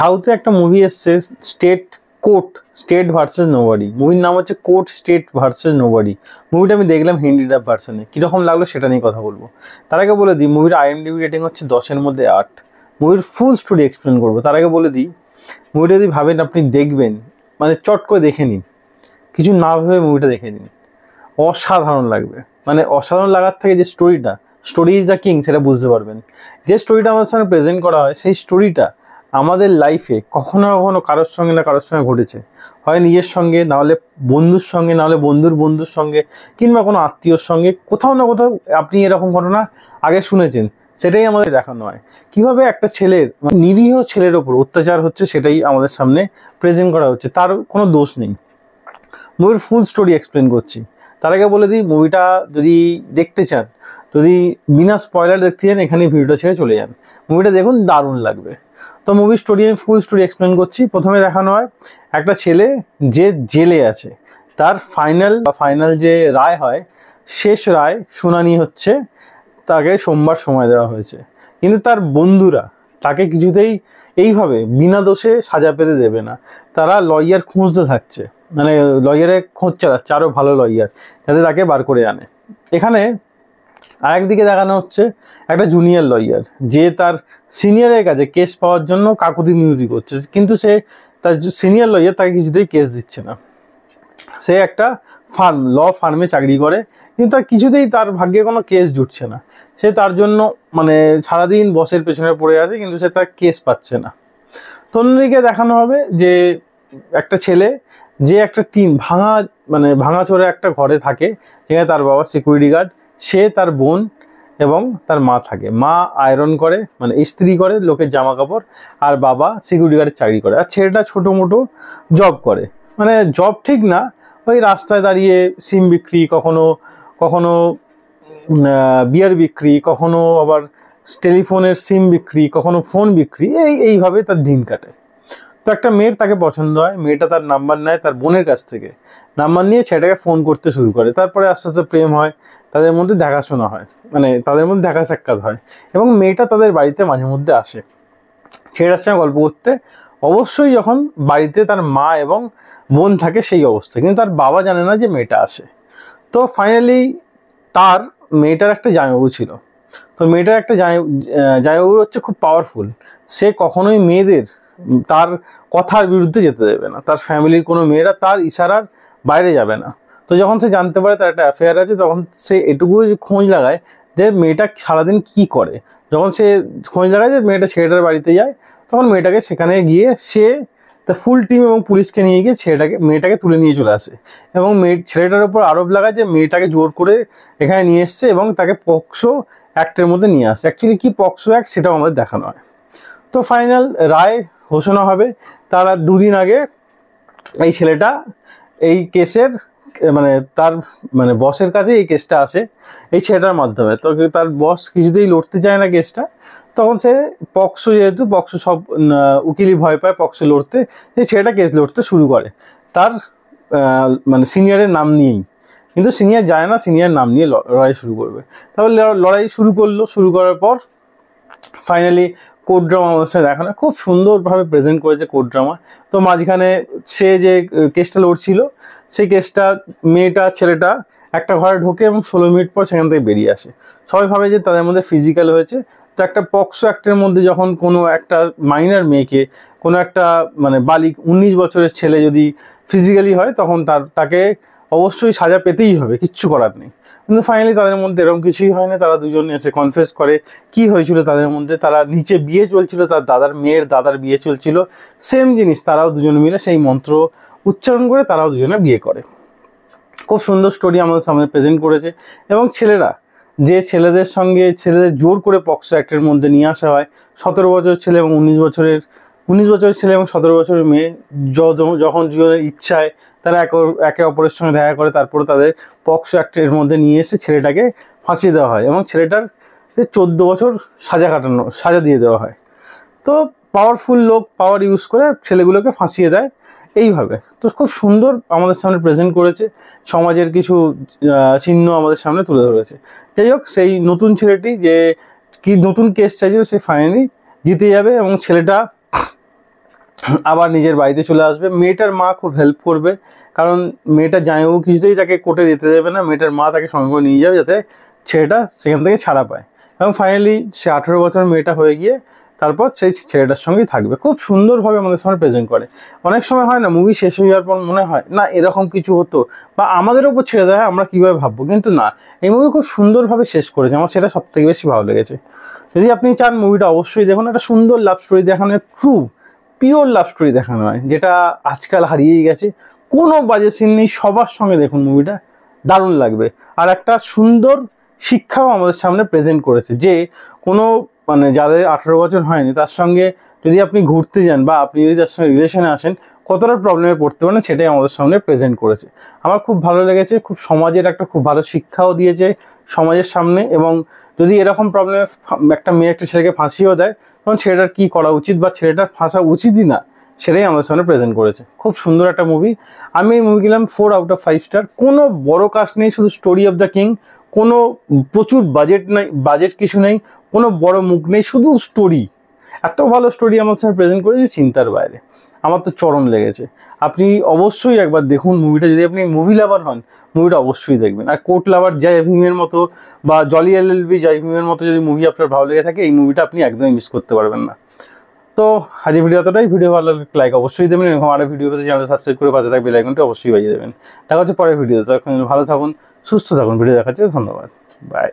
সাউথে একটা মুভি এসছে state versus nobody. মুভির নাম হচ্ছে কোর্ট স্টেট ভার্সেস নোবডি। মুভিটা আমি দেখলাম হিন্দি ডাব ভার্সনে, কীরকম লাগলো সেটা নিয়ে কথা বলবো। তার আগে বলে দিই মুভির IMDb রেটিং হচ্ছে 10-এর মধ্যে 8। মুভির ফুল স্টোরি এক্সপ্লেন করবো। তার আগে বলে দিই মুভিটা যদি ভাবেন আপনি দেখবেন, মানে চট করে দেখে নিন, কিছু না ভেবে মুভিটা দেখে নিন, অসাধারণ লাগবে। মানে অসাধারণ লাগার থেকে যে স্টোরি ইজ দ্য কিং সেটা বুঝতে পারবেন। যে স্টোরিটা আমাদের সামনে প্রেজেন্ট করা হয় সেই স্টোরিটা আমাদের লাইফে কখনো না কখনো কারোর সঙ্গে না কারোর সঙ্গে ঘটেছে, হয় নিজের সঙ্গে, নাহলে বন্ধুর সঙ্গে, নাহলে বন্ধুর সঙ্গে, কিংবা কোনো আত্মীয়র সঙ্গে। কোথাও না কোথাও আপনি এরকম ঘটনা আগে শুনেছেন। সেটাই আমাদের দেখানো হয়, কীভাবে একটা ছেলের, নিরীহ ছেলের ওপর অত্যাচার হচ্ছে, সেটাই আমাদের সামনে প্রেজেন্ট করা হচ্ছে। তার কোনো দোষ নেই। মুভির ফুল স্টোরি এক্সপ্লেন করছি। তার আগে বলে দিই মুভিটা যদি দেখতে চান, যদি বিনা স্পয়লার দেখতে চান, এখানে ভিডিওটা ছেড়ে চলে যান। মুভিটা দেখুন, দারুণ লাগবে। তো মুভির স্টোরি আমি ফুল স্টোরি এক্সপ্লেন করছি। প্রথমে দেখানো হয় একটা ছেলে যে জেলে আছে, তার ফাইনাল যে রায় হয়, শেষ রায় শুনানি হচ্ছে, তাকে সোমবার সময় দেওয়া হয়েছে। কিন্তু তার বন্ধুরা তাকে কিছুতেই এইভাবে বিনা দোষে সাজা পেতে দেবে না। তারা লয়ার খুঁজতে থাকছে, মানে লয়ারের খোঁজ চালাচ্ছে, আরও ভালো লয়ার যাতে তাকে বার করে আনে। এখানে আরেকদিকে দেখানো হচ্ছে একটা জুনিয়র লয়ার যে তার সিনিয়রের কাছে কেস পাওয়ার জন্য কাকুতি মিনতি করছে, কিন্তু সে তার সিনিয়র লয়ার তাকে কিছুতেই কেস দিচ্ছে না। সে একটা ল ফার্মে চাকরি করে, কিন্তু তার কিছুতেই তার ভাগ্যে কোনো কেস জুটছে না। সে তার জন্য মানে সারাদিন বসের পেছনে পড়ে আছে, কিন্তু সে তার কেস পাচ্ছে না। তো অন্যদিকে দেখানো হবে যে একটা ছেলে যে একটা ভাঙাচোরা একটা ঘরে থাকে, যেখানে তার বাবা সিকিউরিটি গার্ড, সে, তার বোন এবং তার মা থাকে। মা আয়রন করে, মানে ইস্ত্রি করে লোকের জামা কাপড়, আর বাবা সিকিউরিটি গার্ডের চাকরি করে। আর ছেলেটা ছোটো মোটো জব করে, মানে জব ঠিক না, ওই রাস্তায় দাঁড়িয়ে সিম বিক্রি, কখনো বিয়ার বিক্রি, কখনো আবার টেলিফোনের সিম বিক্রি, কখনো ফোন বিক্রি, এইভাবে তার দিন কাটে। তো একটা মেয়ের তাকে পছন্দ হয়, মেয়েটা তার নাম্বার নেয় তার বোনের কাছ থেকে। নাম্বার নিয়ে ছেলেটাকে ফোন করতে শুরু করে। তারপরে আস্তে আস্তে প্রেম হয়, তাদের মধ্যে দেখাশোনা হয়, মানে তাদের মধ্যে দেখা সাক্ষাৎ হয়, এবং মেয়েটা তাদের বাড়িতে মাঝে মধ্যে আসে ছেলেটার সঙ্গে গল্প করতে। অবশ্যই যখন বাড়িতে তার মা এবং বোন থাকে সেই অবস্থা, কিন্তু তার বাবা জানে না যে মেয়েটা আসে। তো ফাইনালি তার মেয়েটার একটা জামাইবাবু ছিল। তো মেয়েটার একটা জামাইবাবু হচ্ছে খুব পাওয়ারফুল। সে কখনোই মেয়েদের তার কথার বিরুদ্ধে যেতে দেবে না। তার ফ্যামিলির কোনো মেয়েরা তার ইশারার বাইরে যাবে না। তো যখন সে জানতে পারে তার একটা অ্যাফেয়ার আছে, তখন সে এটুকু খোঁজ লাগায় যে মেয়েটা সারাদিন কি করে। যখন সে খোঁজ লাগায় যে ছেলেটার বাড়িতে যায়, তখন মেয়েটাকে সেখানে গিয়ে সে তার ফুল টিম এবং পুলিশকে নিয়ে গিয়ে মেয়েটাকে তুলে নিয়ে চলে আসে, এবং ছেলেটার উপর আরোপ লাগায় যে মেয়েটাকে জোর করে এখানে নিয়ে এসছে এবং তাকে পক্সো অ্যাক্টের মধ্যে নিয়ে আসে। অ্যাকচুয়ালি কি পক্সো অ্যাক্ট সেটাও আমাদের দেখানো হয়। তো ফাইনাল রায় ঘোষণা হবে তার 2 দিন আগে। এই ছেলেটা এই কেসের তার বসের কাছে এই কেসটা আসে এই ছেলেটার মাধ্যমে। তো তার বস কিছুতেই লড়তে চায় না কেসটা। তখন সে যেহেতু পক্সো সব উকিলই ভয় পায় পক্সো লড়তে, সেই ছেলেটা কেস লড়তে শুরু করে তার সিনিয়রের নাম নিয়েই। কিন্তু সিনিয়র যায় না, সিনিয়র নাম নিয়ে লড়াই শুরু করবে। তাহলে লড়াই শুরু করার পর ফাইনালি কোর্ট ড্রামা আমাদের সাথে দেখানো, খুব সুন্দরভাবে প্রেজেন্ট করেছে কোর্ট ড্রামা। তো মাঝখানে সে যে কেসটা লড়ছিল, সেই কেসটা ছেলেটা একটা ঘরে ঢোকে এবং 16 মিনিট পর সেখান থেকে বেরিয়ে আসে। সবাই ভাবে যে তাদের মধ্যে ফিজিক্যাল হয়েছে। তো একটা পক্সো অ্যাক্টের মধ্যে যখন কোনো একটা মাইনর মেয়েকে, কোনো একটা 19 বছরের ছেলে যদি ফিজিক্যালি হয়, তখন তাকে অবশ্যই সাজা পেতেই হবে, কিচ্ছু করার নেই। কিন্তু ফাইনালি তাদের মধ্যে এরকম কিছুই হয় না। তারা দুজনে এসে কনফেস করে কি হয়েছিল তাদের মধ্যে। তারা নিচে বিয়ে চলছিল, তার মেয়ের দাদার বিয়ে চলছিল, সেম জিনিস। তারাও দুজনে মিলে সেই মন্ত্র উচ্চারণ করে তারাও দুজনে বিয়ে করে। খুব সুন্দর স্টোরি আমাদের সামনে প্রেজেন্ট করেছে। এবং ছেলেদের জোর করে পক্সো অ্যাক্টের মধ্যে নিয়ে আসা হয়। 17 বছরের ছেলে এবং 19 বছরের ছেলে এবং 17 বছরের মেয়ে যখন দুজনের ইচ্ছায় তারা একে অপরের সঙ্গে দেখা করে, তারপরে তাদের পক্সো অ্যাক্টের মধ্যে নিয়ে এসে ছেলেটাকে ফাঁসিয়ে দেওয়া হয়, এবং ছেলেটার 14 বছর সাজা দিয়ে দেওয়া হয়। তো পাওয়ারফুল লোক পাওয়ার ইউজ করে ছেলেগুলোকে ফাঁসিয়ে দেয় এইভাবে। তো খুব সুন্দর আমাদের সামনে প্রেজেন্ট করেছে, সমাজের কিছু চিহ্ন আমাদের সামনে তুলে ধরেছে। যাই হোক, সেই নতুন ছেলেটি যে নতুন কেস চাইছিল, সে ফাইনালি জিতে যাবে, এবং ছেলেটা আবার নিজের বাড়িতে চলে আসবে। মেয়েটার মা খুব হেল্প করবে, কারণ মেয়েটার জামাইবাবু কিছুতেই তাকে কোর্টে যেতে দেবে না, মেয়েটার মা তাকে সঙ্গে করে নিয়ে যাবে যাতে ছেলেটা সেখান থেকে ছাড়া পায়। এবং ফাইনালি সে 18 বছর মেয়েটা হয়ে গিয়ে তারপর সেই ছেলেটার সঙ্গেই থাকবে। খুব সুন্দরভাবে আমাদের সামনে প্রেজেন্ট করে। অনেক সময় হয় না, মুভি শেষ হয়ে যাওয়ার পর মনে হয় না এরকম কিছু হতো, বা আমাদের ওপর ছেড়ে দেয় আমরা কীভাবে ভাববো, কিন্তু না, এই মুভি খুব সুন্দরভাবে শেষ করেছে। আমার সেটা সবথেকে বেশি ভালো লেগেছে। যদি আপনি চান মুভিটা অবশ্যই দেখুন। একটা সুন্দর লাভ স্টোরি দেখানো, ট্রু পিওর লাভ স্টোরি দেখানো হয়, যেটা আজকাল হারিয়েই গেছে। কোনো বাজে সিন নেই, সবার সঙ্গে দেখুন মুভিটা, দারুণ লাগবে। আর একটা সুন্দর শিক্ষাও আমাদের সামনে প্রেজেন্ট করেছে, যে কোনো মানে যাদের 18 বছর হয়নি তার সঙ্গে যদি আপনি ঘুরতে যান বা আপনি যদি তার সঙ্গে রিলেশনে আসেন, কতটা প্রবলেমে পড়তে পারেন সেটাই আমাদের সামনে প্রেজেন্ট করেছে। আমার খুব ভালো লেগেছে, খুব সমাজের একটা খুব ভালো শিক্ষাও দিয়েছে সমাজের সামনে। এবং যদি এরকম প্রবলেমে একটা মেয়ে একটা ছেলেকে ফাঁসিও দেয়, তখন ছেলেটার কী করা উচিত বা ছেলেটার ফাঁসা উচিতই না, সেটাই আমাদের সামনে প্রেজেন্ট করেছে। খুব সুন্দর একটা মুভি। আমি এই মুভি গেলাম 4/5 স্টার। কোনো বড় কাস্ট নেই, শুধু স্টোরি অফ দ্য কিং। কোনো প্রচুর বাজেট নেই, বাজেট কিছু নেই, কোনো বড় মুখ নেই, শুধু স্টোরি। এত ভালো স্টোরি আমার সামনে প্রেজেন্ট করেছে, চিন্তার বাইরে। আমার তো চরম লেগেছে। আপনি অবশ্যই একবার দেখুন মুভিটা। যদি আপনি মুভি লাভার হন, মুভিটা অবশ্যই দেখবেন। আর কোর্ট লাভার জয় ভীমের মতো বা জলি এলএলবি জয় ভীমের মতো যদি মুভি আপনার ভালো লেগে থাকে, এই মুভিটা আপনি একদমই মিস করতে পারবেন না। তো আজকের ভিডিও এতটাই। ভিডিও ভালো লাগলে লাইক অবশ্যই দেবেন, এবং আরও ভিডিও পেতে চ্যানেল সাবস্ক্রাইব করে পাশে থাকবে বেল আইকনটা অবশ্যই বাজিয়ে দেবেন। দেখা হচ্ছে পরের ভিডিওতে। তখন ভালো থাকুন, সুস্থ থাকুন। ভিডিও দেখার জন্য ধন্যবাদ। বাই।